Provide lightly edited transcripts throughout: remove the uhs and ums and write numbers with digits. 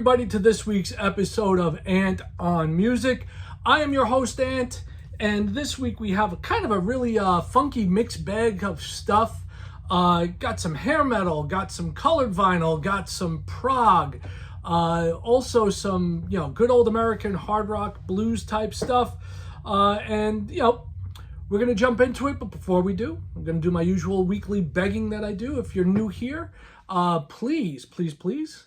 everybody to this week's episode of Ant on Music. I am your host, Ant, and this week we have kind of a really funky mixed bag of stuff. Got some hair metal, got some colored vinyl, got some prog, also some good old American hard rock blues type stuff, and we're going to jump into it. But before we do, I'm going to do my usual weekly begging that I do. If you're new here, please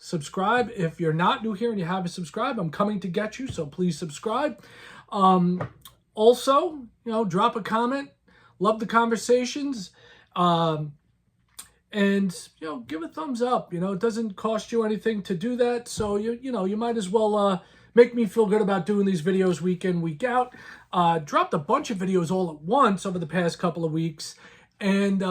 subscribe. If you're not new here and you haven't subscribed, I'm coming to get you, so please subscribe. Also, drop a comment. Love the conversations. And give a thumbs up. It doesn't cost you anything to do that, so you might as well make me feel good about doing these videos week in, week out. Dropped a bunch of videos all at once over the past couple of weeks, and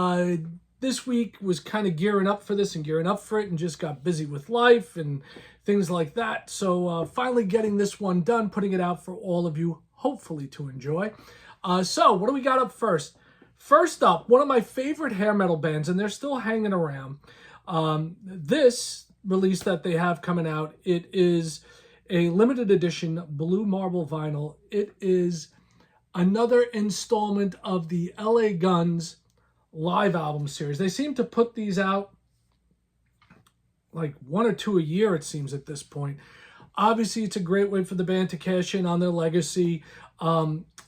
this week was kind of gearing up for this and gearing up for it, and just got busy with life and things like that. So finally getting this one done, putting it out for all of you, hopefully to enjoy. So what do we got up first? First up, one of my favorite hair metal bands, and they're still hanging around. This release that they have coming out, it is a limited edition blue marble vinyl. It is another installment of the LA Guns live album series. They seem to put these out like one or two a year, it seems, at this point. Obviously, it's a great way for the band to cash in on their legacy.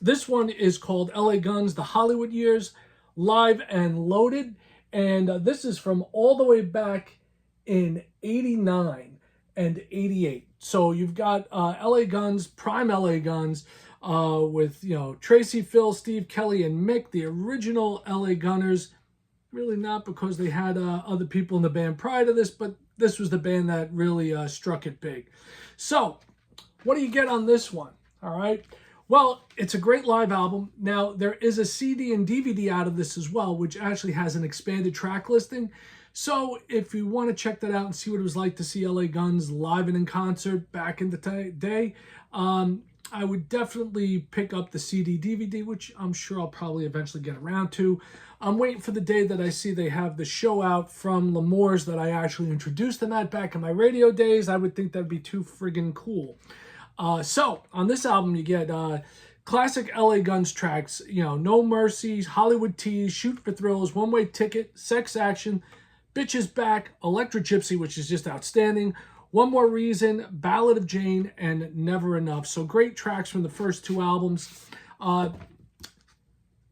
This one is called LA Guns, The Hollywood Years, Live and Loaded. And this is from all the way back in 89 and 88. So you've got LA Guns, prime LA Guns, with, Tracy, Phil, Steve, Kelly, and Mick, the original LA Gunners. Really not, because they had other people in the band prior to this, but this was the band that really struck it big. So what do you get on this one? All right. Well, it's a great live album. Now, there is a CD and DVD out of this as well, which actually has an expanded track listing. So if you want to check that out and see what it was like to see LA Guns live and in concert back in the day, I would definitely pick up the CD DVD, which I'm sure I'll probably eventually get around to. I'm waiting for the day that I see they have the show out from L'Amour's that I actually introduced them at back in my radio days. I would think that'd be too friggin' cool. So on this album, you get classic LA Guns tracks, No Mercy, Hollywood Tease, Shoot for Thrills, One Way Ticket, Sex Action, Bitches Back, Electric Gypsy, which is just outstanding, One More Reason, Ballad of Jane, and Never Enough. So great tracks from the first two albums.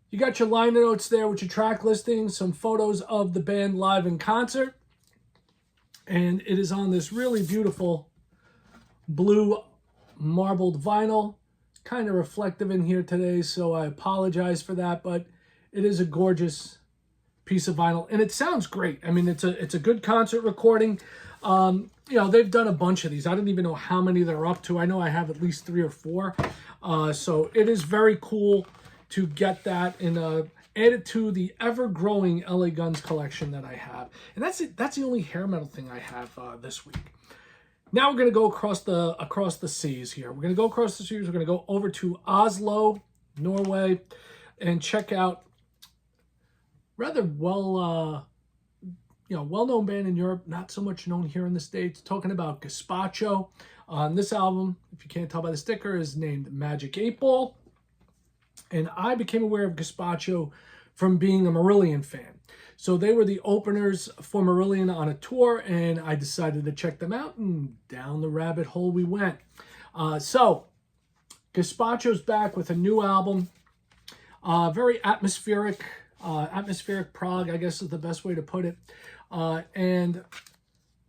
You got your liner notes there with your track listing, some photos of the band live in concert, and it is on this really beautiful blue marbled vinyl. Kind of reflective in here today, so I apologize for that, but it is a gorgeous piece of vinyl, and it sounds great. I mean, it's a good concert recording. They've done a bunch of these. I don't even know how many they're up to. I know I have at least 3 or 4. So it is very cool to get that and add it to the ever-growing LA Guns collection that I have. And that's it. That's the only hair metal thing I have this week. Now we're going to go across the seas here. We're going to go across the seas. We're going to go over to Oslo, Norway, and check out rather well-known band in Europe, not so much known here in the States. Talking about Gazpacho. On this album, if you can't tell by the sticker, is named Magic 8 Ball. And I became aware of Gazpacho from being a Marillion fan. So they were the openers for Marillion on a tour, and I decided to check them out, and down the rabbit hole we went. So Gazpacho's back with a new album. Very atmospheric prog, I guess is the best way to put it. And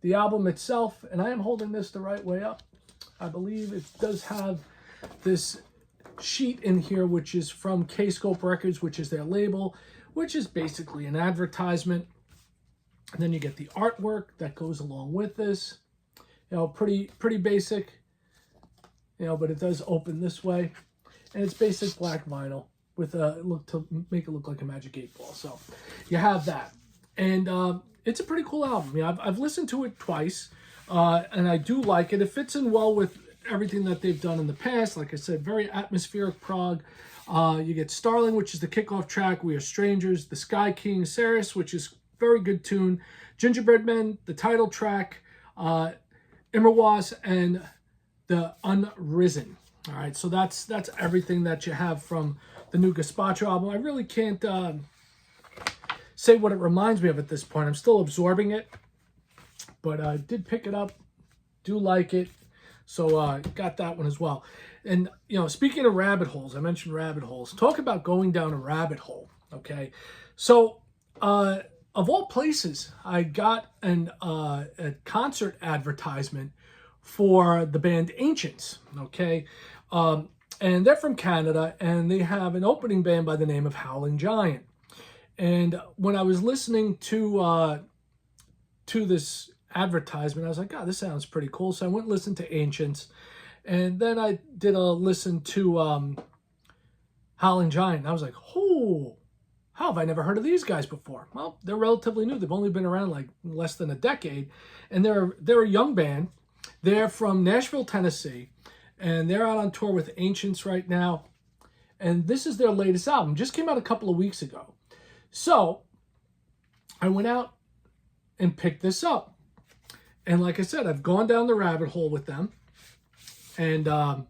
the album itself, and I am holding this the right way up, I believe it does have this sheet in here, which is from K-Scope Records, which is their label, which is basically an advertisement. And then you get the artwork that goes along with this. Pretty basic, but it does open this way. And it's basic black vinyl with a look to make it look like a Magic 8 Ball. So you have that. And it's a pretty cool album. I've listened to it twice, and I do like it. It fits in well with everything that they've done in the past. Like I said, very atmospheric prog. You get Starling, which is the kickoff track, We Are Strangers, The Sky King, Ceres, which is very good tune, Gingerbread Men, the title track, Immerwas and the Unrisen. All right, so that's everything that you have from the new Gazpacho album. I really can't say what it reminds me of at this point. I'm still absorbing it, but I did pick it up, do like it, so got that one as well. And, speaking of rabbit holes, I mentioned rabbit holes. Talk about going down a rabbit hole, okay? So, of all places, I got a concert advertisement for the band Ancients, okay? And they're from Canada, and they have an opening band by the name of Howling Giant. And when I was listening to this advertisement, I was like, "God, this sounds pretty cool." So I went and listened to Ancients, and then I did a listen to Howling Giant. And I was like, "Oh, how have I never heard of these guys before?" Well, they're relatively new. They've only been around like less than a decade, and they're a young band. They're from Nashville, Tennessee, and they're out on tour with Ancients right now. And this is their latest album. Just came out a couple of weeks ago. So I went out and picked this up. And like I said, I've gone down the rabbit hole with them. And I'm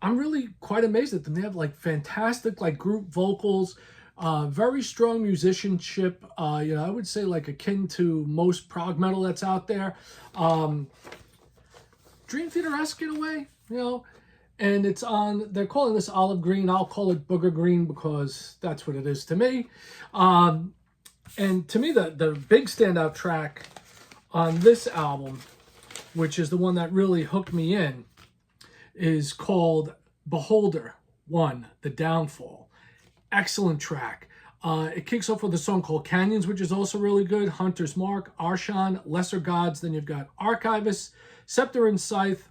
really quite amazed at them. They have like fantastic like group vocals, very strong musicianship. I would say like akin to most prog metal that's out there. Dream Theater-esque in a way, and it's on, they're calling this olive green. I'll call it booger green because that's what it is to me. And to me, the big standout track on this album, which is the one that really hooked me in, is called Beholder 1, The Downfall. Excellent track. It kicks off with a song called Canyons, which is also really good. Hunter's Mark, Arshan, Lesser Gods. Then you've got Archivist, Scepter and Scythe,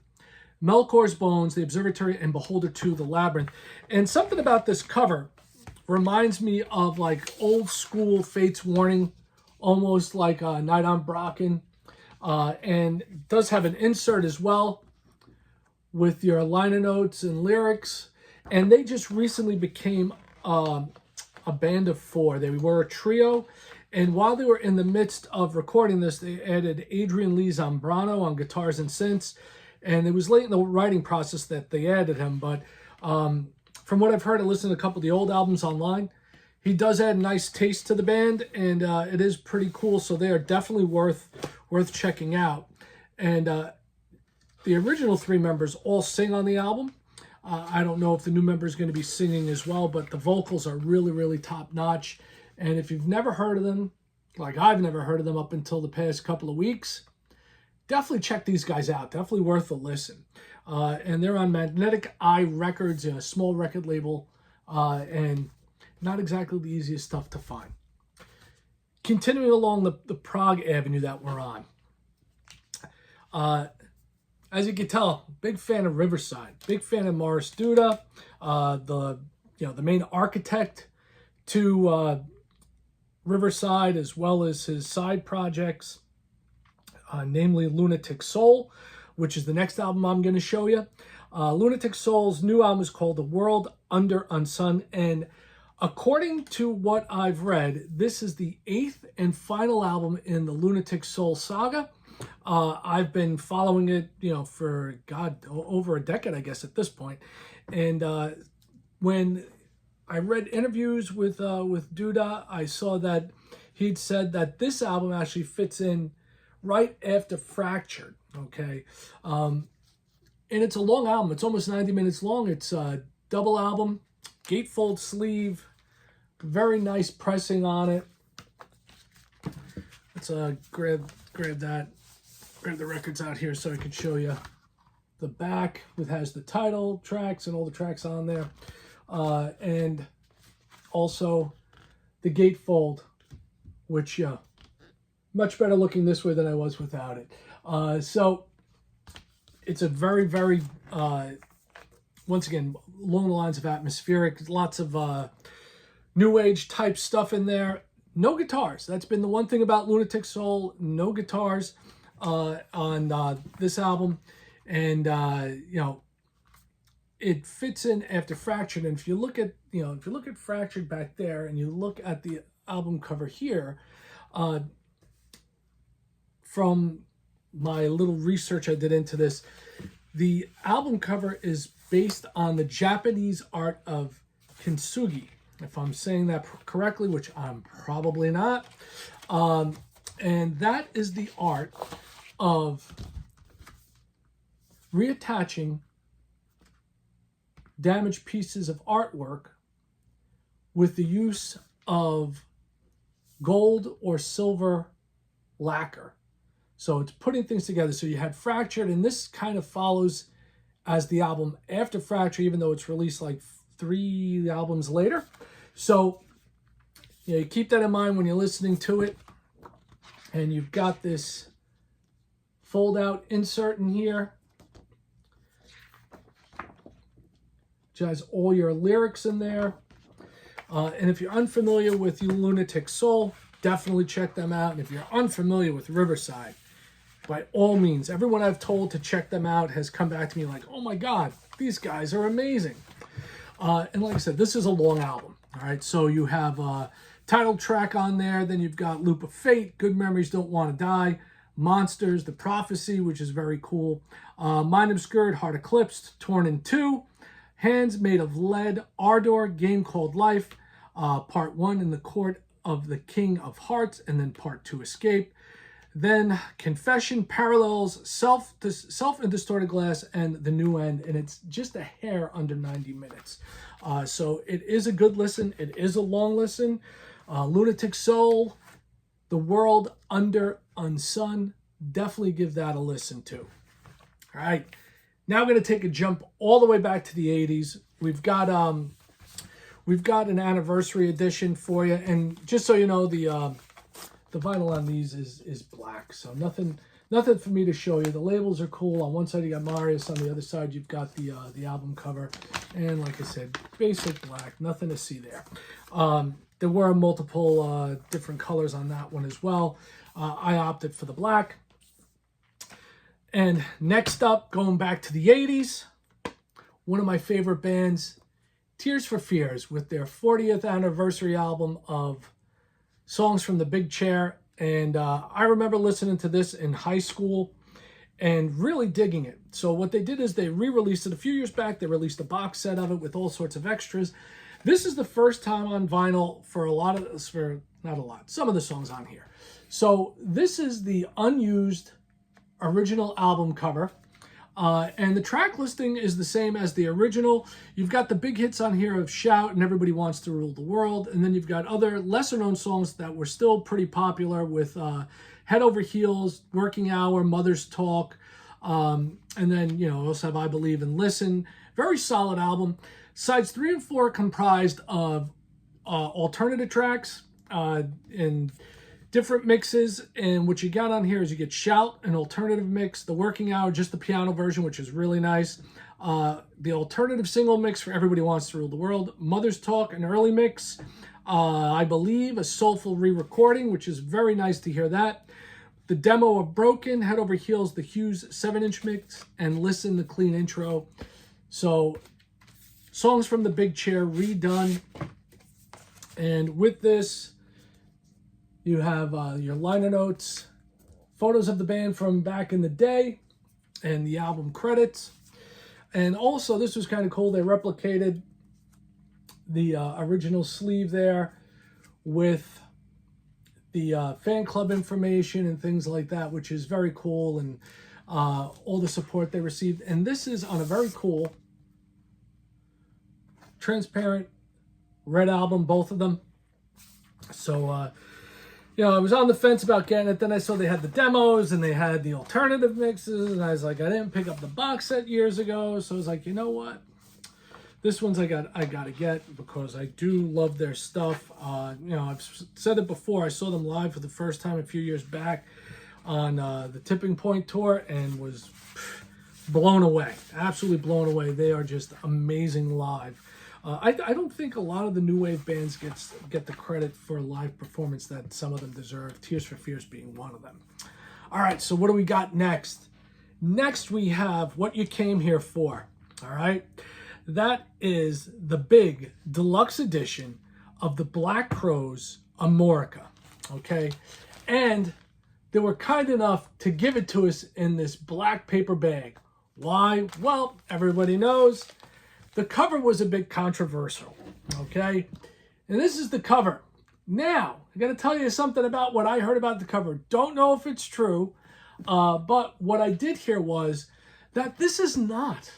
Melkor's Bones, The Observatory, and Beholder 2, The Labyrinth. And something about this cover reminds me of like old school Fates Warning, almost like Night on Brocken. And does have an insert as well with your liner notes and lyrics. And they just recently became a band of four. They were a trio. And while they were in the midst of recording this, they added Adrian Lee Zambrano on guitars and synths. And it was late in the writing process that they added him. But from what I've heard, I listened to a couple of the old albums online. He does add nice taste to the band, and it is pretty cool. So they are definitely worth checking out. And the original three members all sing on the album. I don't know if the new member is going to be singing as well, but the vocals are really, really top notch. And if you've never heard of them, like I've never heard of them up until the past couple of weeks, definitely check these guys out. Definitely worth a listen. And they're on Magnetic Eye Records, a small record label, and not exactly the easiest stuff to find. Continuing along the prog avenue that we're on. As you can tell, big fan of Riverside, big fan of Morris Duda, the main architect to Riverside, as well as his side projects, namely Lunatic Soul, which is the next album I'm going to show you. Lunatic Soul's new album is called The World Under Unsun, and according to what I've read, this is the 8th and final album in the Lunatic Soul saga. I've been following it, for over a decade, I guess, at this point. And when I read interviews with Duda, I saw that he'd said that this album actually fits in right after Fractured. Okay, and it's a long album. It's almost 90 minutes long. It's a double album, gatefold sleeve, very nice pressing on it. Let's grab the records out here so I can show you the back. It has the title tracks and all the tracks on there, and also the gatefold, which much better looking this way than I was without it. So it's a very, very, once again, along the lines of atmospheric, lots of new age type stuff in there. No guitars. That's been the one thing about Lunatic Soul. No guitars on this album. And, it fits in after Fractured. And if you look at, Fractured back there and you look at the album cover here, from my little research I did into this, the album cover is based on the Japanese art of kintsugi, if I'm saying that correctly, which I'm probably not. And that is the art of reattaching damaged pieces of artwork with the use of gold or silver lacquer. So it's putting things together. So you had Fractured, and this kind of follows as the album after Fracture, even though it's released like 3 albums later. So you keep that in mind when you're listening to it. And you've got this fold-out insert in here, which has all your lyrics in there. And if you're unfamiliar with Lunatic Soul, definitely check them out. And if you're unfamiliar with Riverside, by all means, everyone I've told to check them out has come back to me like, oh my God, these guys are amazing. And like I said, this is a long album. All right, so you have a title track on there. Then you've got Loop of Fate, Good Memories Don't Want to Die, Monsters, The Prophecy, which is very cool. Mind Obscured, Heart Eclipsed, Torn in Two, Hands Made of Lead, Ardor, Game Called Life, Part 1 in the Court of the King of Hearts, and then Part 2 Escape. Then Confession, Parallels, Self and Distorted Glass, and The New End. And it's just a hair under 90 minutes. So it is a good listen. It is a long listen. Lunatic Soul, The World Under Unsun. Definitely give that a listen to. All right. Now we're going to take a jump all the way back to the 80s. We've got an anniversary edition for you. And just so you know, the vinyl on these is black, so nothing for me to show you. The labels are cool. On one side you got Marius, on the other side you've got the album cover, and like I said, basic black, nothing to see there. There were multiple different colors on that one as well. I opted for the black. And next up, going back to the 80s, one of my favorite bands, Tears for Fears, with their 40th anniversary album of Songs from the Big Chair. And I remember listening to this in high school and really digging it. So what they did is they re-released it a few years back. They released a box set of it with all sorts of extras. This is the first time on vinyl for some of the songs on here. So this is the unused original album cover. And the track listing is the same as the original. You've got the big hits on here of Shout and Everybody Wants to Rule the World. And then you've got other lesser known songs that were still pretty popular with Head Over Heels, Working Hour, Mother's Talk. And then, also have I Believe and Listen. Very solid album. Sides 3 and 4 comprised of alternative tracks and different mixes. And what you got on here is you get Shout, an alternative mix, the Working Hour, just the piano version, which is really nice. The alternative single mix for Everybody Wants to Rule the World, Mother's Talk, an early mix. I Believe, a soulful re-recording, which is very nice to hear that. The demo of Broken, Head Over Heels, the Hughes 7-inch mix, and Listen, the clean intro. So, Songs from the Big Chair redone. And with this, you have your liner notes, photos of the band from back in the day, and the album credits. And also, this was kind of cool. They replicated the original sleeve there with the fan club information and things like that, which is very cool, and all the support they received. And this is on a very cool transparent red album, both of them. So, I was on the fence about getting it. Then I saw they had the demos and they had the alternative mixes. And I was like, I didn't pick up the box set years ago. So I was like, you know what? This one's I got to get, because I do love their stuff. I've said it before. I saw them live for the first time a few years back on the Tipping Point tour and was blown away. Absolutely blown away. They are just amazing live. I don't think a lot of the new wave bands get the credit for live performance that some of them deserve, Tears for Fears being one of them. All right, so what do we got next? Next, we have What You Came Here For, all right? That is the big deluxe edition of the Black Crowes Amorica, okay? And they were kind enough to give it to us in this black paper bag. Why? Well, everybody knows the cover was a bit controversial, okay? And this is the cover. Now, I got to tell you something about what I heard about the cover. Don't know if it's true, but what I did hear was that this is not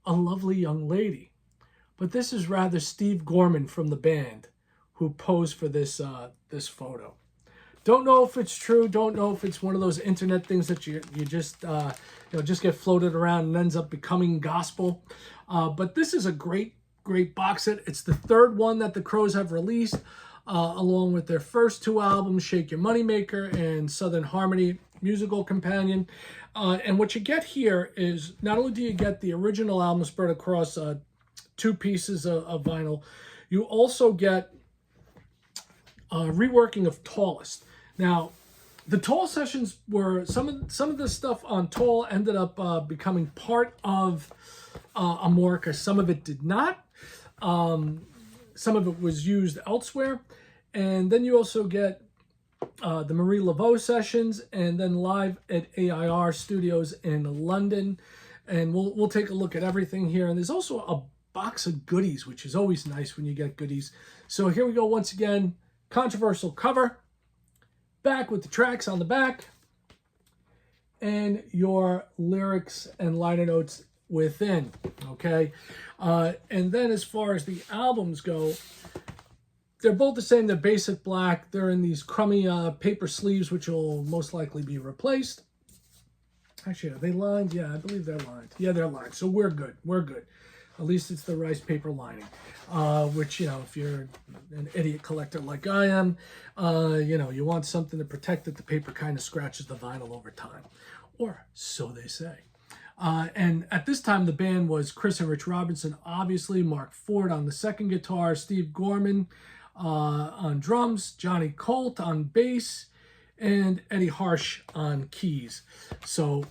a lovely young lady, but this is rather Steve Gorman from the band who posed for this this photo. Don't know if it's true. Don't know if it's one of those internet things that you just just get floated around and ends up becoming gospel. But this is a great box set. It's the third one that the Crowes have released, along with their first two albums, Shake Your Moneymaker and Southern Harmony Musical Companion. And what you get here is not only do you get the original album spread across two pieces of vinyl, you also get reworking of Tallest. Now, the Tall sessions were some of the stuff on Tall ended up becoming part of Amorica. Some of it did not. Some of it was used elsewhere, and then you also get the Marie Laveau sessions, and then live at AIR Studios in London. And we'll take a look at everything here. And there's also a box of goodies, which is always nice when you get goodies. So here we go once again. Controversial cover, back with the tracks on the back, and your lyrics and liner notes within, okay? And then as far as the albums go, they're both the same. They're basic black. They're in these crummy paper sleeves, which will most likely be replaced. Actually, are they lined? Yeah, I believe they're lined. Yeah, they're lined. So we're good. We're good. At least it's the rice paper lining, which, if you're an idiot collector like I am, you want something to protect that the paper kind of scratches the vinyl over time, or so they say. And at this time, the band was Chris and Rich Robinson, obviously, Mark Ford on the second guitar, Steve Gorman on drums, Johnny Colt on bass, and Eddie Harsh on keys. So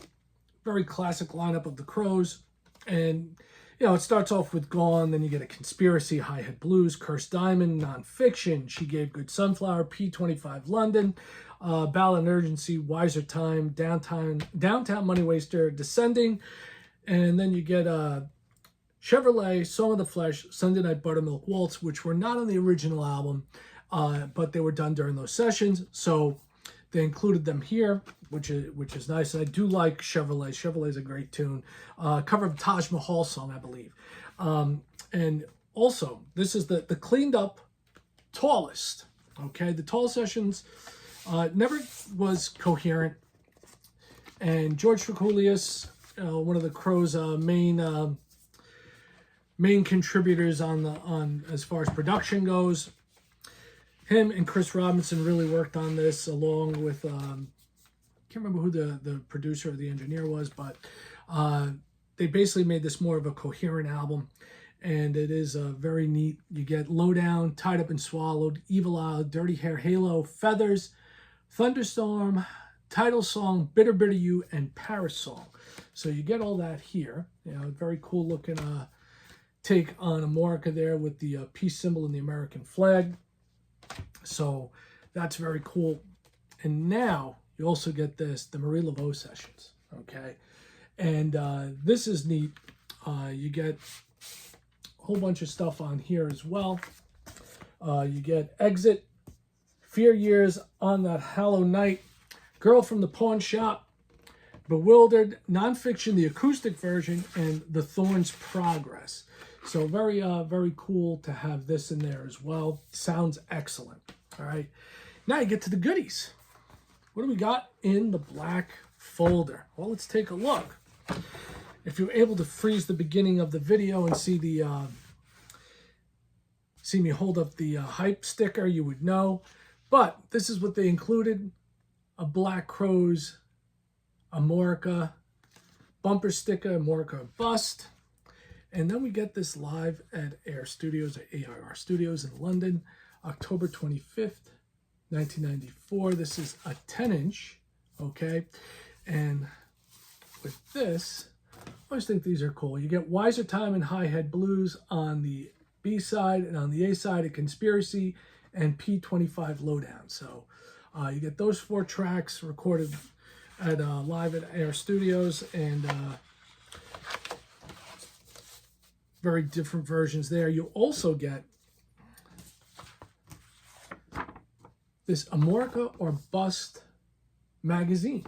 very classic lineup of the Crowes. And it starts off with Gone, then you get a Conspiracy, Hi-Hat Blues, Cursed Diamond, Nonfiction, She Gave Good Sunflower, P25 London, Ballad and Urgency, Wiser Time, Downtown Money Waster, Descending, and then you get Chevrolet, Song of the Flesh, Sunday Night Buttermilk Waltz, which were not on the original album, but they were done during those sessions, so they included them here, which is nice. And I do like Chevrolet. Chevrolet's a great tune. Cover of Taj Mahal song, I believe. And also, this is the cleaned up Tallest. Okay, the Tall sessions never was coherent. And George Tricoulius, one of the Crowes' main contributors on as far as production goes, him and Chris Robinson really worked on this along with, can't remember who the producer or the engineer was, but they basically made this more of a coherent album, and it is very neat. You get Lowdown, Tied Up and Swallowed, Evil Eye, Dirty Hair Halo, Feathers, Thunderstorm, Title Song, Bitter Bitter You, and Paris Song. So you get all that here. Very cool looking take on Amorica there with the peace symbol and the American flag. So that's very cool. And now you also get the Marie Laveau sessions, okay? And this is neat. You get a whole bunch of stuff on here as well. You get Exit, Fear Years, On That Hollow Night, Girl from the Pawn Shop, Bewildered, Nonfiction, the acoustic version, and The Thorns Progress. So very, very cool to have this in there as well. Sounds excellent. All right. Now you get to the goodies. What do we got in the black folder? Well, let's take a look. If you're able to freeze the beginning of the video and see me hold up the hype sticker, you would know. But this is what they included: a Black Crowes Amorica bumper sticker, Amorica bust. And then we get this live at AIR Studios, or AIR Studios in London, October 25th, 1994. This is a 10-inch, okay? And with this, I always think these are cool. You get Wiser Time and Hi-Hat Blues on the B side, and on the A side, a Conspiracy and P25 Lowdown. So You get those 4 tracks recorded at live at Air Studios, and very different versions there. You also get this Amorica or Bust magazine,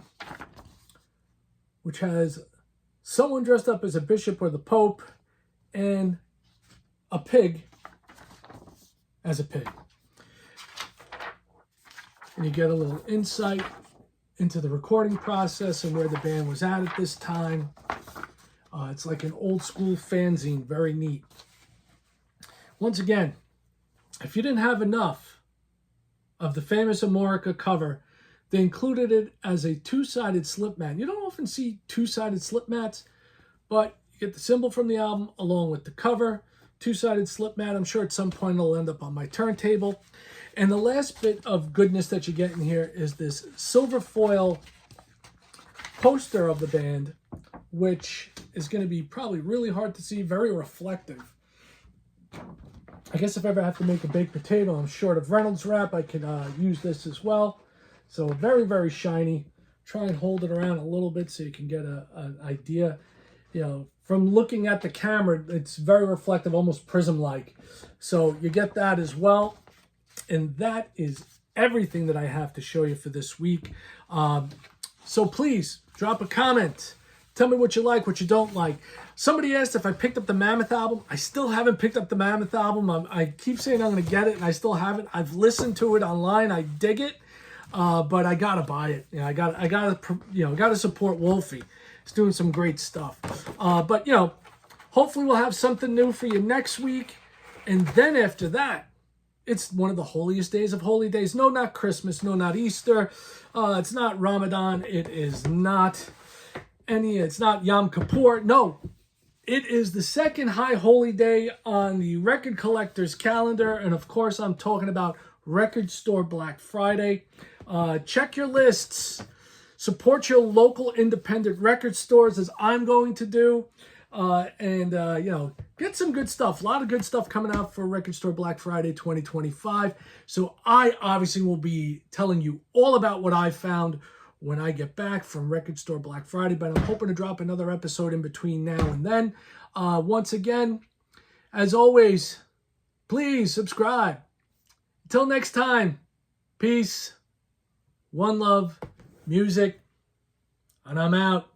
which has someone dressed up as a bishop or the Pope and a pig as a pig. And you get a little insight into the recording process and where the band was at this time. It's like an old school fanzine, very neat. Once again, if you didn't have enough of the famous Amorica cover, they included it as a 2-sided slip mat. You don't often see 2-sided slip mats, but you get the symbol from the album along with the cover. 2-sided slip mat. I'm sure at some point it'll end up on my turntable. And the last bit of goodness that you get in here is this silver foil poster of the band, which is going to be probably really hard to see, very reflective. I guess if I ever have to make a baked potato, I'm short of Reynolds wrap, I can use this as well. So very, very shiny. Try and hold it around a little bit so you can get an idea. You know, from looking at the camera, it's very reflective, almost prism-like. So you get that as well. And that is everything that I have to show you for this week. So please, drop a comment. Tell me what you like, what you don't like. Somebody asked if I picked up the Mammoth album. I still haven't picked up the Mammoth album. I keep saying I'm going to get it, and I still haven't. I've listened to it online. I dig it, but I gotta buy it. You know, I gotta support Wolfie. He's doing some great stuff. But you know, hopefully we'll have something new for you next week, and then after that, it's one of the holiest days of holy days. No, not Christmas. No, not Easter. It's not Ramadan. It is not it's not Yom Kippur. No, it is the second high holy day on the record collector's calendar. And of course, I'm talking about Record Store Black Friday. Check your lists. Support your local independent record stores, as I'm going to do. And you know, get some good stuff. A lot of good stuff coming out for Record Store Black Friday 2025. So I obviously will be telling you all about what I found when I get back from Record Store Black Friday, but I'm hoping to drop another episode in between now and then. Once again, as always, please subscribe. Until next time, peace, one love, music, and I'm out.